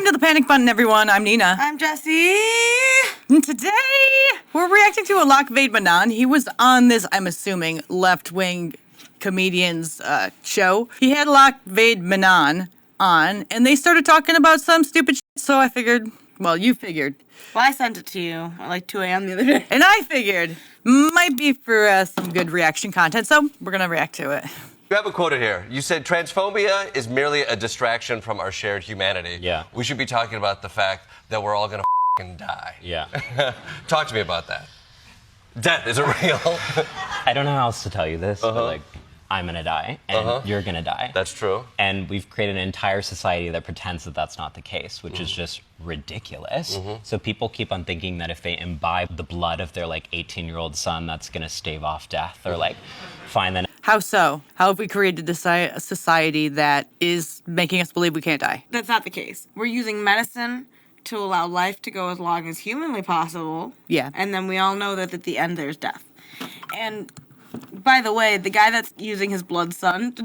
Welcome to the Panic Button, everyone. I'm Nina. I'm Jessie. And today, we're reacting to Alok Vaid-Manan. He was on this, I'm assuming, left-wing comedian's show. He had Alok Vaid-Manan on, and they started talking about some stupid shit, so I figured, well, you figured. Well, I sent it to you at like 2 a.m. the other day. And I figured, might be for some good reaction content, so we're going to react to it. You have a quote here. You said transphobia is merely a distraction from our shared humanity. Yeah. We should be talking about the fact that we're all gonna f***ing die. Yeah. Talk to me about that. Death, is it real? I don't know how else to tell you this, but like, I'm gonna die, and you're gonna die. That's true. And we've created an entire society that pretends that that's not the case, which is just ridiculous. So people keep on thinking that if they imbibe the blood of their like 18-year-old son, that's gonna stave off death, or like find the. How so? How have we created a society that is making us believe we can't die? That's not the case. We're using medicine to allow life to go as long as humanly possible. Yeah. And then we all know that at the end there's death. And by the way, the guy that's using his blood son,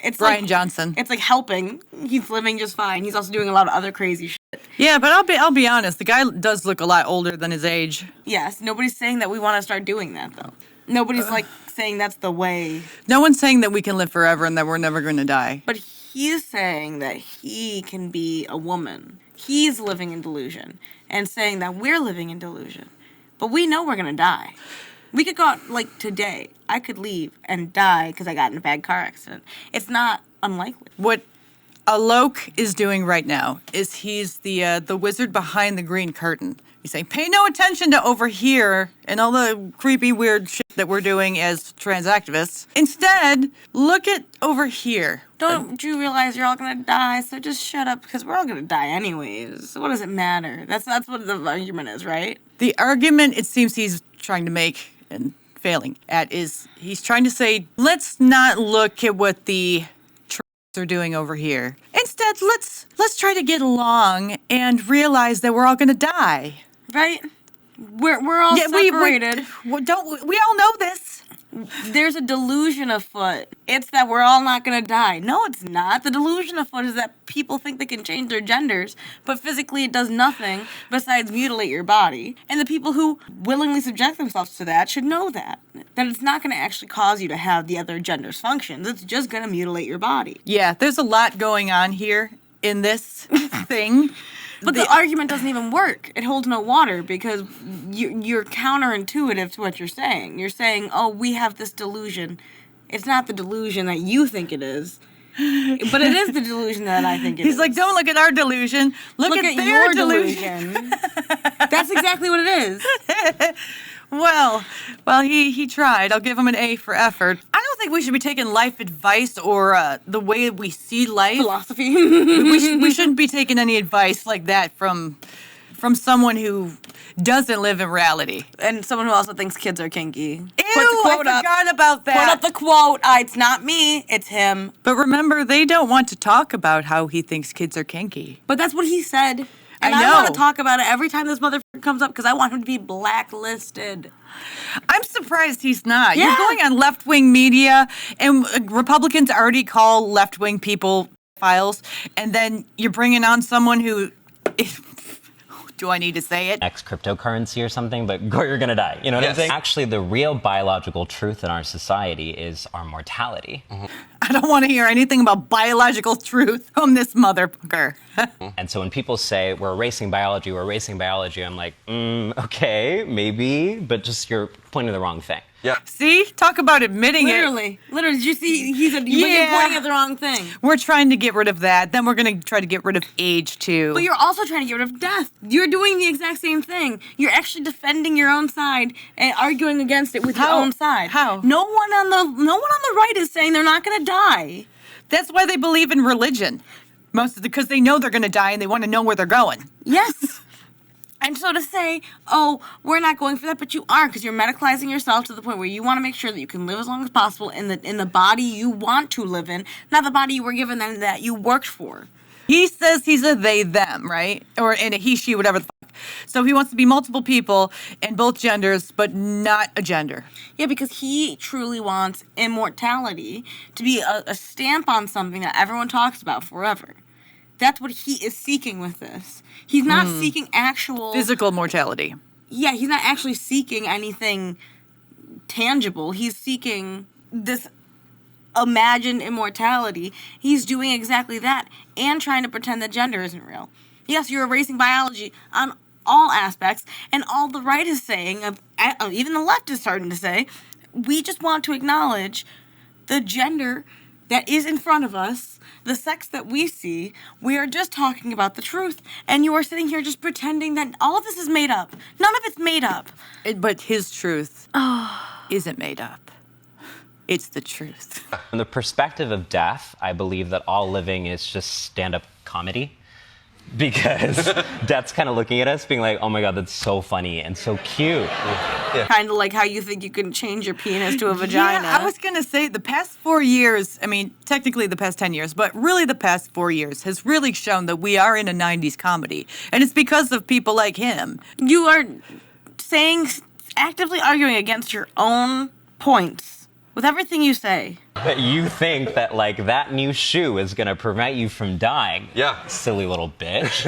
it's Brian like, Johnson. It's like helping. He's living just fine. He's also doing a lot of other crazy shit. Yeah, but I'll be honest. The guy does look a lot older than his age. Yes, nobody's saying that we want to start doing that though. Nobody's like saying that's the way. No one's saying that we can live forever and that we're never going to die. But he's saying that he can be a woman. He's living in delusion and saying that we're living in delusion. But we know we're going to die. We could go out, like, today. I could leave and die because I got in a bad car accident. It's not unlikely. What Alok is doing right now is he's the wizard behind the green curtain. He's saying, pay no attention to over here and all the creepy, weird shit that we're doing as trans activists. Instead, look at over here. Don't you realize you're all going to die? So just shut up because we're all going to die anyways. So what does it matter? That's what the argument is, right? The argument it seems he's trying to make and failing at is he's trying to say, let's not look at what the are doing over here. Instead, let's try to get along and realize that we're all going to die. Right? We're all separated. We all know this. There's a delusion afoot. It's that we're all not going to die. No, it's not. The delusion afoot is that people think they can change their genders, but physically it does nothing besides mutilate your body. And the people who willingly subject themselves to that should know that it's not going to actually cause you to have the other gender's functions. It's just going to mutilate your body. Yeah, there's a lot going on here in this thing. But the argument doesn't even work. It holds no water because you're counterintuitive to what you're saying. You're saying, oh, we have this delusion. It's not the delusion that you think it is. But it is the delusion that I think it is. He's like, don't look at our delusion. Look at their your delusion. That's exactly what it is. Well, he tried. I'll give him an A for effort. I don't think we should be taking life advice or the way we see life. Philosophy. we shouldn't be taking any advice like that from someone who doesn't live in reality. And someone who also thinks kids are kinky. Ew, I forgot about that. Put up the quote. It's not me, it's him. But remember, they don't want to talk about how he thinks kids are kinky. But that's what he said. And I know. I want to talk about it every time this motherfucker comes up because I want him to be blacklisted. I'm surprised he's not. Yeah. You're going on left-wing media, and Republicans already call left-wing people files, and then you're bringing on someone who... Do I need to say it? Next cryptocurrency or something, but you're gonna die. You know what I'm saying? Actually, the real biological truth in our society is our mortality. I don't want to hear anything about biological truth from this motherfucker. And so when people say, we're erasing biology, I'm like, okay, maybe, but just you're pointing the wrong thing. Yeah. See? Talk about admitting Literally. Did you see? You're pointing at the wrong thing. We're trying to get rid of that. Then we're going to try to get rid of age, too. But you're also trying to get rid of death. You're doing the exact same thing. You're actually defending your own side and arguing against it with your own side. How? No one on the right is saying they're not going to die. That's why they believe in religion. Because they know they're going to die and they want to know where they're going. Yes. And so to say, oh, we're not going for that, but you are because you're medicalizing yourself to the point where you want to make sure that you can live as long as possible in the body you want to live in, not the body you were given and that you worked for. He says he's a they, them, right? Or in a he, she, whatever the fuck. So he wants to be multiple people and both genders, but not a gender. Yeah, because he truly wants immortality to be a stamp on something that everyone talks about forever. That's what he is seeking with this. He's not seeking actual... Physical mortality. Yeah, he's not actually seeking anything tangible. He's seeking this imagined immortality. He's doing exactly that and trying to pretend that gender isn't real. Yes, you're erasing biology on all aspects, and all the right is saying, even the left is starting to say, we just want to acknowledge the gender that is in front of us, the sex that we see. We are just talking about the truth, and you are sitting here just pretending that all of this is made up. None of it's made up. But his truth isn't made up. It's the truth. From the perspective of death, I believe that all living is just stand-up comedy. Because death's kind of looking at us being like, oh my God, that's so funny and so cute. Yeah. Kind of like how you think you can change your penis to a vagina. Yeah, I was going to say the past 4 years, I mean, technically the past 10 years, but really the past 4 years has really shown that we are in a 90s comedy. And it's because of people like him. You are actively arguing against your own points with everything you say. But you think that, like, that new shoe is going to prevent you from dying. Yeah. Silly little bitch.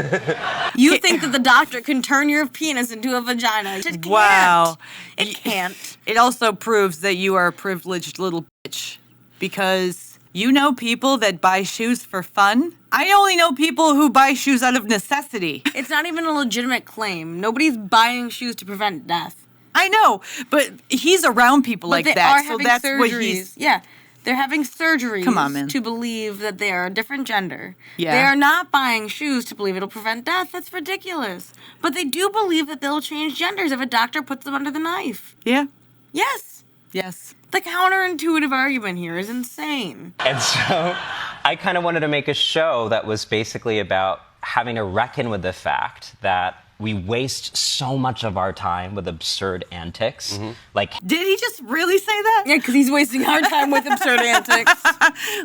You think that the doctor can turn your penis into a vagina. It can't. Wow. It can't. It also proves that you are a privileged little bitch because you know people that buy shoes for fun. I only know people who buy shoes out of necessity. It's not even a legitimate claim. Nobody's buying shoes to prevent death. I know, but he's around people like they that, are so having that's surgeries. what he's... Yeah, they're having surgeries Come on, man. to believe that they are a different gender. Yeah. They are not buying shoes to believe it'll prevent death. That's ridiculous. But they do believe that they'll change genders if a doctor puts them under the knife. Yeah, Yes. yes. The counterintuitive argument here is insane. And so I kind of wanted to make a show that was basically about having to reckon with the fact that we waste so much of our time with absurd antics. Like, Did he just really say that? Yeah, because he's wasting our time with absurd antics.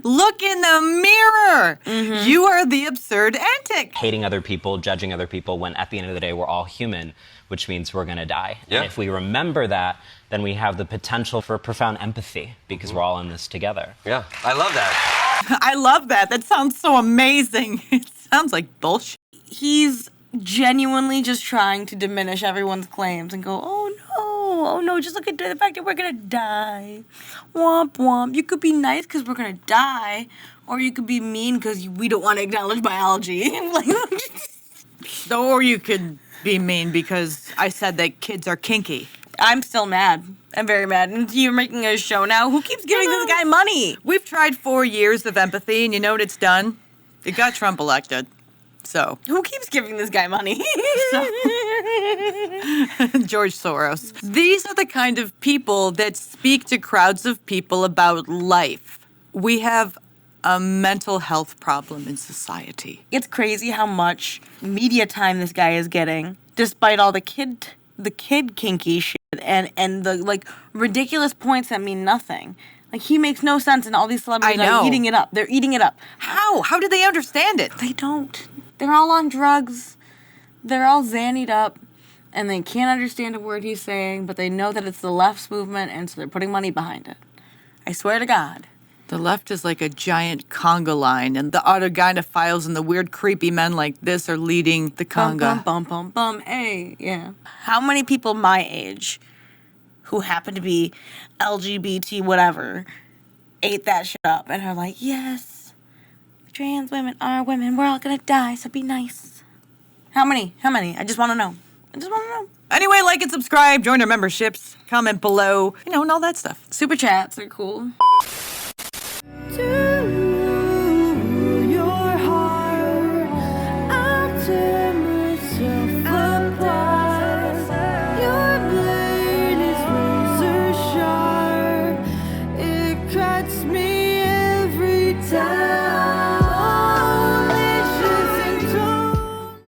Look in the mirror. You are the absurd antic. hating other people, judging other people, when at the end of the day, we're all human, which means we're going to die. Yeah. And if we remember that, then we have the potential for profound empathy because we're all in this together. Yeah, I love that. I love that. That sounds so amazing. It sounds like bullshit. He's genuinely just trying to diminish everyone's claims and go, oh no, just look at the fact that we're gonna die. Womp womp. You could be nice because we're gonna die, or you could be mean because we don't want to acknowledge biology. Or you could be mean because I said that kids are kinky. I'm still mad. I'm very mad. And you're making a show now. Who keeps giving this guy money? We've tried 4 years of empathy, and you know what it's done? It got Trump elected. So, Who keeps giving this guy money? George Soros. These are the kind of people that speak to crowds of people about life. We have a mental health problem in society. It's crazy how much media time this guy is getting, despite all the kid kinky shit and the like ridiculous points that mean nothing. Like, he makes no sense, and all these celebrities I know. are eating it up. They're eating it up. How? How do they understand it? They don't. They're all on drugs. They're all zannied up, and they can't understand a word he's saying, but they know that it's the left's movement, and so they're putting money behind it. I swear to God. The left is like a giant conga line, and the autogynophiles and the weird, creepy men like this are leading the Bum, conga. bum, bum, bum, bum. Hey, yeah. How many people my age who happen to be LGBT whatever ate that shit up and are like, yes, trans women are women. We're all gonna die, so be nice. How many? I just want to know. Anyway, like and subscribe, join our memberships, comment below, and all that stuff. Super chats are cool. To